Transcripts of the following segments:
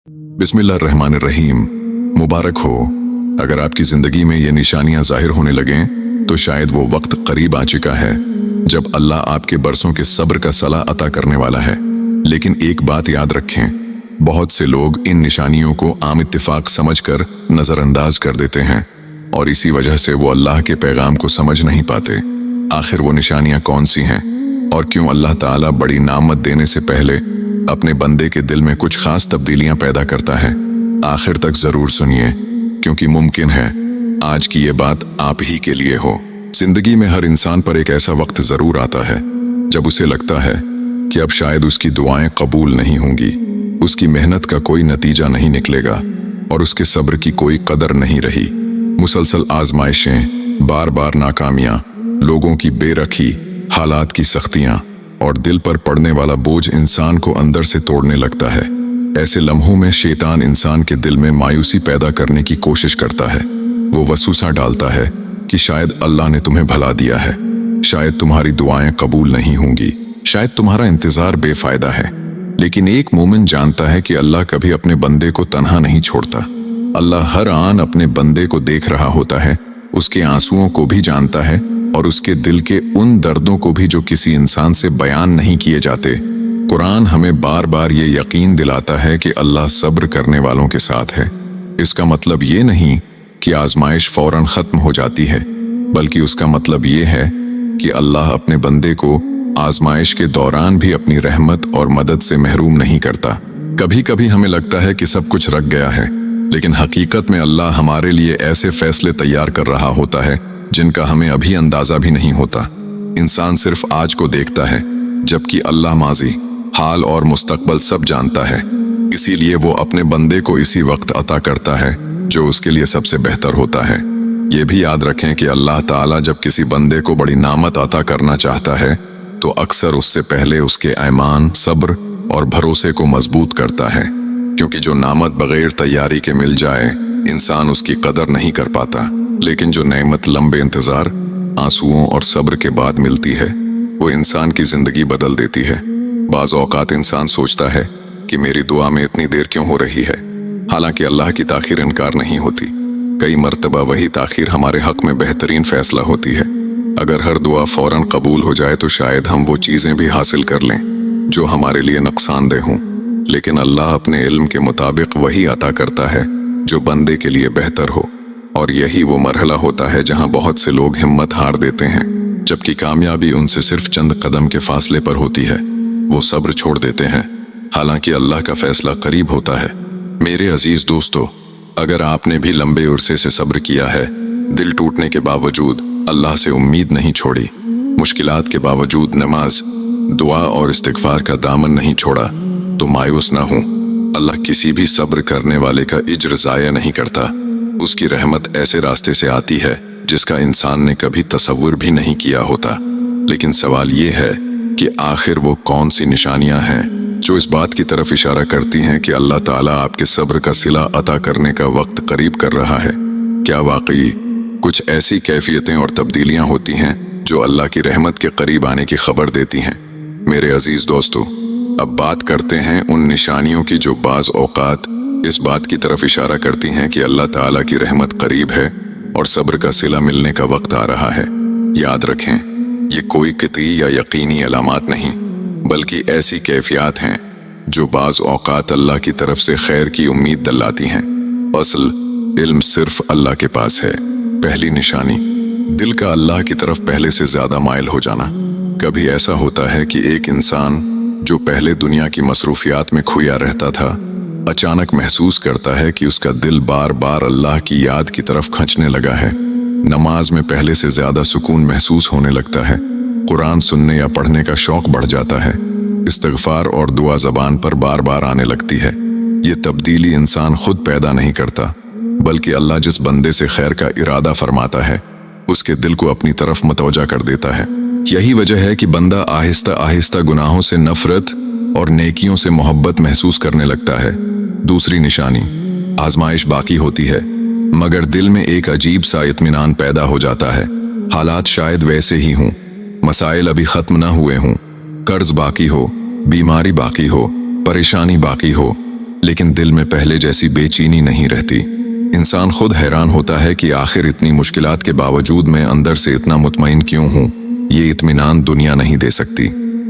बिस्मिल्लाहिर्रहमानिर्रहीम। मुबारक हो। अगर आपकी जिंदगी में ये निशानियां जाहिर होने लगें तो शायद वो वक्त करीब आ चुका है जब अल्लाह आपके बरसों के सब्र का सला अता करने वाला है। लेकिन एक बात याद रखें, बहुत से लोग इन निशानियों को आम इत्तिफाक समझकर नजरअंदाज कर देते हैं और इसी वजह से वो अल्लाह के पैगाम को समझ नहीं पाते। आखिर वो निशानियां कौन सी हैं और क्यों अल्लाह ताला बड़ी नामत देने से पहले अपने बंदे के दिल में कुछ खास तब्दीलियां पैदा करता है। आखिर तक जरूर सुनिए, क्योंकि मुमकिन है आज की ये बात आप ही के लिए हो। जिंदगी में हर इंसान पर एक ऐसा वक्त जरूर आता है जब उसे लगता है कि अब शायद उसकी दुआएं कबूल नहीं होंगी, उसकी मेहनत का कोई नतीजा नहीं निकलेगा और उसके सब्र की कोई कदर नहीं रही। मुसलसल आजमाइशें, बार बार नाकामियां, लोगों की बेरखी, हालात की सख्तियां और दिल पर पड़ने वाला बोझ इंसान को अंदर से तोड़ने लगता है। ऐसे लम्हों में शैतान इंसान के दिल में मायूसी पैदा करने की कोशिश करता है। वो वसूसा डालता है कि शायद अल्लाह ने तुम्हें भला दिया है, शायद तुम्हारी दुआएं कबूल नहीं होंगी, शायद तुम्हारा इंतजार बेफायदा है। लेकिन एक मोमिन जानता है कि अल्लाह कभी अपने बंदे को तन्हा नहीं छोड़ता। अल्लाह हर आन अपने बंदे को देख रहा होता है, उसके आंसुओं को भी जानता है और उसके दिल के उन दर्दों को भी जो किसी इंसान से बयान नहीं किए जाते। कुरान हमें बार बार ये यकीन दिलाता है कि अल्लाह सब्र करने वालों के साथ है। इसका मतलब ये नहीं कि आजमाइश फौरन खत्म हो जाती है, बल्कि उसका मतलब ये है कि अल्लाह अपने बंदे को आजमाइश के दौरान भी अपनी रहमत और मदद से महरूम नहीं करता। कभी कभी हमें लगता है कि सब कुछ रख गया है, लेकिन हकीकत में अल्लाह हमारे लिए ऐसे फैसले तैयार कर रहा होता है जिनका हमें अभी अंदाजा भी नहीं होता। इंसान सिर्फ आज को देखता है, जबकि अल्लाह माजी, हाल और मुस्तकबल सब जानता है। इसीलिए वो अपने बंदे को इसी वक्त अता करता है जो उसके लिए सबसे बेहतर होता है। ये भी याद रखें कि अल्लाह ताला जब किसी बंदे को बड़ी नामत अता करना चाहता है तो अक्सर उससे पहले उसके ईमान, सब्र और भरोसे को मजबूत करता है, क्योंकि जो नामत बगैर तैयारी के मिल जाए इंसान उसकी कदर नहीं कर पाता। लेकिन जो नेमत लंबे इंतजार, आंसुओं और सब्र के बाद मिलती है वो इंसान की जिंदगी बदल देती है। बाज़ औक़ात इंसान सोचता है कि मेरी दुआ में इतनी देर क्यों हो रही है, हालांकि अल्लाह की ताख़ीर इनकार नहीं होती। कई मर्तबा वही ताख़ीर हमारे हक में बेहतरीन फैसला होती है। अगर हर दुआ फौरन कबूल हो जाए तो शायद हम वो चीज़ें भी हासिल कर लें जो हमारे लिए नुकसानदेह हों। लेकिन अल्लाह अपने इल्म के मुताबिक वही अता करता है जो बंदे के लिए बेहतर हो, और यही वो मरहला होता है जहां बहुत से लोग हिम्मत हार देते हैं, जबकि कामयाबी उनसे सिर्फ चंद कदम के फासले पर होती है। वो सब्र छोड़ देते हैं, हालांकि अल्लाह का फैसला करीब होता है। मेरे अजीज दोस्तों, अगर आपने भी लंबे अरसे से सब्र किया है, दिल टूटने के बावजूद अल्लाह से उम्मीद नहीं छोड़ी, मुश्किलात के बावजूद नमाज, दुआ और इस्तिगफार का दामन नहीं छोड़ा, तो मायूस ना हो। अल्लाह किसी भी सब्र करने वाले का इज्र ज़ाया नहीं करता। उसकी रहमत ऐसे रास्ते से आती है जिसका इंसान ने कभी तसव्वुर भी नहीं किया होता। लेकिन सवाल ये है कि आखिर वो कौन सी निशानियां हैं जो इस बात की तरफ इशारा करती हैं कि अल्लाह ताला आपके सब्र का सिला अता करने का वक्त करीब कर रहा है। क्या वाकई कुछ ऐसी कैफियतें और तब्दीलियां होती हैं जो अल्लाह की रहमत के करीब आने की खबर देती हैं? मेरे अजीज दोस्तों, अब बात करते हैं उन निशानियों की जो बाज़ औक़ात इस बात की तरफ इशारा करती हैं कि अल्लाह ताला की रहमत करीब है और सब्र का सिला मिलने का वक्त आ रहा है। याद रखें, ये कोई क़ितई या यकीनी अलामात नहीं, बल्कि ऐसी कैफियत हैं जो बाज़ औक़ात अल्लाह की तरफ से खैर की उम्मीद दिलाती हैं। असल इल्म सिर्फ अल्लाह के पास है। पहली निशानी, दिल का अल्लाह की तरफ पहले से ज़्यादा माइल हो जाना। कभी ऐसा होता है कि एक इंसान जो पहले दुनिया की मसरूफियात में खोया रहता था, अचानक महसूस करता है कि उसका दिल बार बार अल्लाह की याद की तरफ खींचने लगा है। नमाज में पहले से ज्यादा सुकून महसूस होने लगता है, कुरान सुनने या पढ़ने का शौक बढ़ जाता है, इस्तिगफार और दुआ ज़बान पर बार बार आने लगती है। ये तब्दीली इंसान खुद पैदा नहीं करता, बल्कि अल्लाह जिस बंदे से खैर का इरादा फरमाता है उसके दिल को अपनी तरफ मतवजा कर देता है। यही वजह है कि बंदा आहिस्ता आहिस्ता गुनाहों से नफरत और नेकियों से मोहब्बत महसूस करने लगता है। दूसरी निशानी, आजमाइश बाकी होती है मगर दिल में एक अजीब सा इत्मीनान पैदा हो जाता है। हालात शायद वैसे ही हों, मसाइल अभी खत्म ना हुए हों, कर्ज बाकी हो, बीमारी बाकी हो, परेशानी बाकी हो, لیکن دل میں پہلے جیسی بے چینی نہیں رہتی۔ انسان خود حیران ہوتا ہے کہ آخر اتنی مشکلات کے باوجود میں اندر سے اتنا مطمئن کیوں ہوں۔ یہ اطمینان دنیا نہیں دے سکتی۔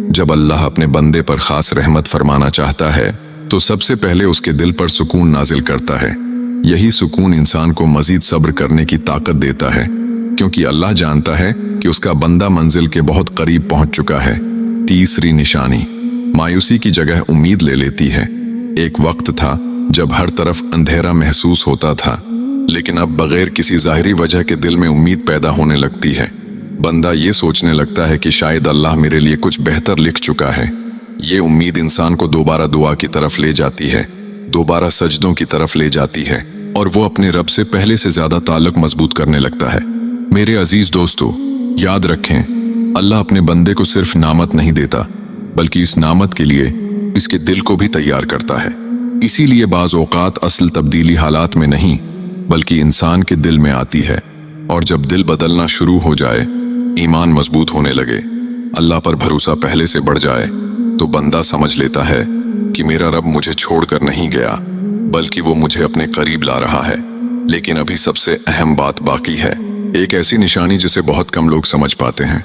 جب اللہ اپنے بندے پر خاص رحمت فرمانا چاہتا ہے تو سب سے پہلے اس کے دل پر سکون نازل کرتا ہے۔ یہی سکون انسان کو مزید صبر کرنے کی طاقت دیتا ہے، کیونکہ اللہ جانتا ہے کہ اس کا بندہ منزل کے بہت قریب پہنچ چکا ہے۔ تیسری نشانی مایوسی کی جگہ امید لے لیتی ہے۔ ایک وقت تھا جب ہر طرف اندھیرا محسوس ہوتا تھا، لیکن اب بغیر کسی ظاہری وجہ کے دل میں امید پیدا ہونے لگتی ہے۔ بندہ یہ سوچنے لگتا ہے کہ شاید اللہ میرے لیے کچھ بہتر لکھ چکا ہے۔ یہ امید انسان کو دوبارہ دعا کی طرف لے جاتی ہے، دوبارہ سجدوں کی طرف لے جاتی ہے، اور وہ اپنے رب سے پہلے سے زیادہ تعلق مضبوط کرنے لگتا ہے۔ میرے عزیز دوستو، یاد رکھیں، اللہ اپنے بندے کو صرف نعمت نہیں دیتا، بلکہ اس نعمت کے لیے اس کے دل کو بھی تیار کرتا ہے۔ اسی لیے بعض اوقات اصل تبدیلی حالات میں نہیں بلکہ انسان کے دل میں آتی ہے، اور جب دل بدلنا شروع ہو جائے، ایمان مضبوط ہونے لگے، اللہ پر بھروسہ پہلے سے بڑھ جائے، تو بندہ سمجھ لیتا ہے کہ میرا رب مجھے چھوڑ کر نہیں گیا، بلکہ وہ مجھے اپنے قریب لا رہا ہے۔ لیکن ابھی سب سے اہم بات باقی ہے، ایک ایسی نشانی جسے بہت کم لوگ سمجھ پاتے ہیں،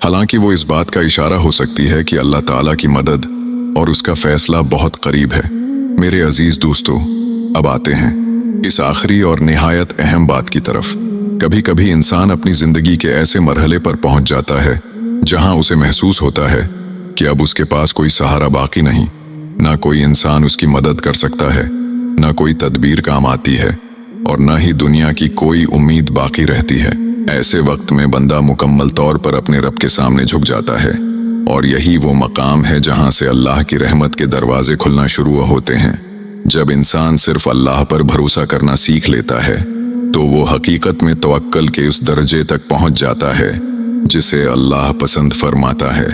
حالانکہ وہ اس بات کا اشارہ ہو سکتی ہے کہ اللہ تعالیٰ کی مدد اور اس کا فیصلہ بہت قریب ہے۔ میرے عزیز دوستو، اب آتے ہیں اس آخری اور نہایت اہم بات کی طرف۔ کبھی کبھی انسان اپنی زندگی کے ایسے مرحلے پر پہنچ جاتا ہے جہاں اسے محسوس ہوتا ہے کہ اب اس کے پاس کوئی سہارا باقی نہیں، نہ کوئی انسان اس کی مدد کر سکتا ہے، نہ کوئی تدبیر کام آتی ہے، اور نہ ہی دنیا کی کوئی امید باقی رہتی ہے۔ ایسے وقت میں بندہ مکمل طور پر اپنے رب کے سامنے جھک جاتا ہے، اور یہی وہ مقام ہے جہاں سے اللہ کی رحمت کے دروازے کھلنا شروع ہوتے ہیں۔ جب انسان صرف اللہ پر بھروسہ کرنا سیکھ لیتا ہے تو وہ حقیقت میں توکل کے اس درجے تک پہنچ جاتا ہے جسے اللہ پسند فرماتا ہے۔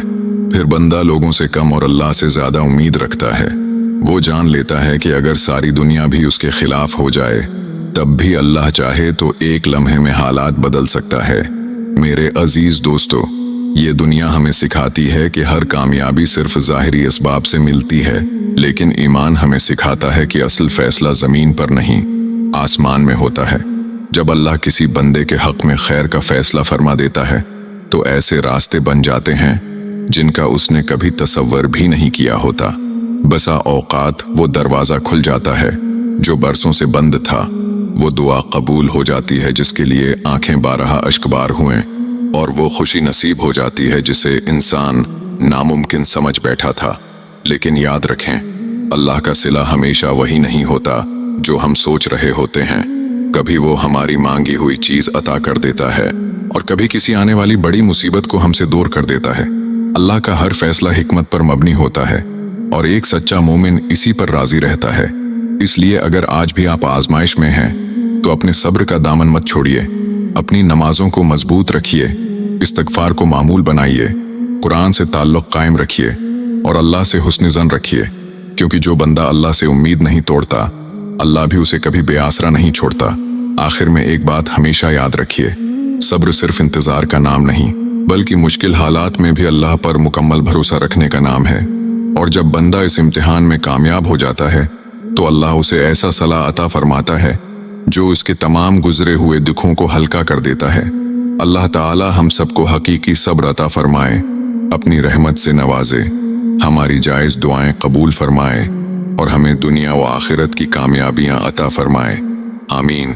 پھر بندہ لوگوں سے کم اور اللہ سے زیادہ امید رکھتا ہے۔ وہ جان لیتا ہے کہ اگر ساری دنیا بھی اس کے خلاف ہو جائے تب بھی اللہ چاہے تو ایک لمحے میں حالات بدل سکتا ہے۔ میرے عزیز دوستو، یہ دنیا ہمیں سکھاتی ہے کہ ہر کامیابی صرف ظاہری اسباب سے ملتی ہے، لیکن ایمان ہمیں سکھاتا ہے کہ اصل فیصلہ زمین پر نہیں، آسمان میں ہوتا ہے۔ جب اللہ کسی بندے کے حق میں خیر کا فیصلہ فرما دیتا ہے تو ایسے راستے بن جاتے ہیں جن کا اس نے کبھی تصور بھی نہیں کیا ہوتا۔ بسا اوقات وہ دروازہ کھل جاتا ہے جو برسوں سے بند تھا، وہ دعا قبول ہو جاتی ہے جس کے لیے آنکھیں بارہا اشکبار ہوئیں، اور وہ خوشی نصیب ہو جاتی ہے جسے انسان ناممکن سمجھ بیٹھا تھا۔ لیکن یاد رکھیں، اللہ کا صلہ ہمیشہ وہی نہیں ہوتا جو ہم سوچ رہے ہوتے ہیں۔ کبھی وہ ہماری مانگی ہوئی چیز عطا کر دیتا ہے، اور کبھی کسی آنے والی بڑی مصیبت کو ہم سے دور کر دیتا ہے۔ اللہ کا ہر فیصلہ حکمت پر مبنی ہوتا ہے، اور ایک سچا مومن اسی پر راضی رہتا ہے۔ اس لیے اگر آج بھی آپ آزمائش میں ہیں تو اپنے صبر کا دامن مت چھوڑیے، اپنی نمازوں کو مضبوط رکھیے، استغفار کو معمول بنائیے، قرآن سے تعلق قائم رکھیے، اور اللہ سے حسن ظن رکھیے، کیونکہ جو بندہ اللہ سے امید نہیں توڑتا، اللہ بھی اسے کبھی بے آسرا نہیں چھوڑتا۔ آخر میں ایک بات ہمیشہ یاد رکھیے، صبر صرف انتظار کا نام نہیں، بلکہ مشکل حالات میں بھی اللہ پر مکمل بھروسہ رکھنے کا نام ہے۔ اور جب بندہ اس امتحان میں کامیاب ہو جاتا ہے تو اللہ اسے ایسا صلاح عطا فرماتا ہے جو اس کے تمام گزرے ہوئے دکھوں کو ہلکا کر دیتا ہے۔ اللہ تعالی ہم سب کو حقیقی صبر عطا فرمائے، اپنی رحمت سے نوازے، ہماری جائز دعائیں قبول فرمائے، اور ہمیں دنیا و آخرت کی کامیابیاں عطا فرمائے۔ آمین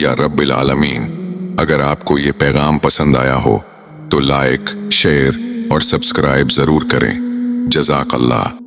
یا رب العالمین۔ اگر آپ کو یہ پیغام پسند آیا ہو تو لائک، شیئر اور سبسکرائب ضرور کریں۔ جزاک اللہ۔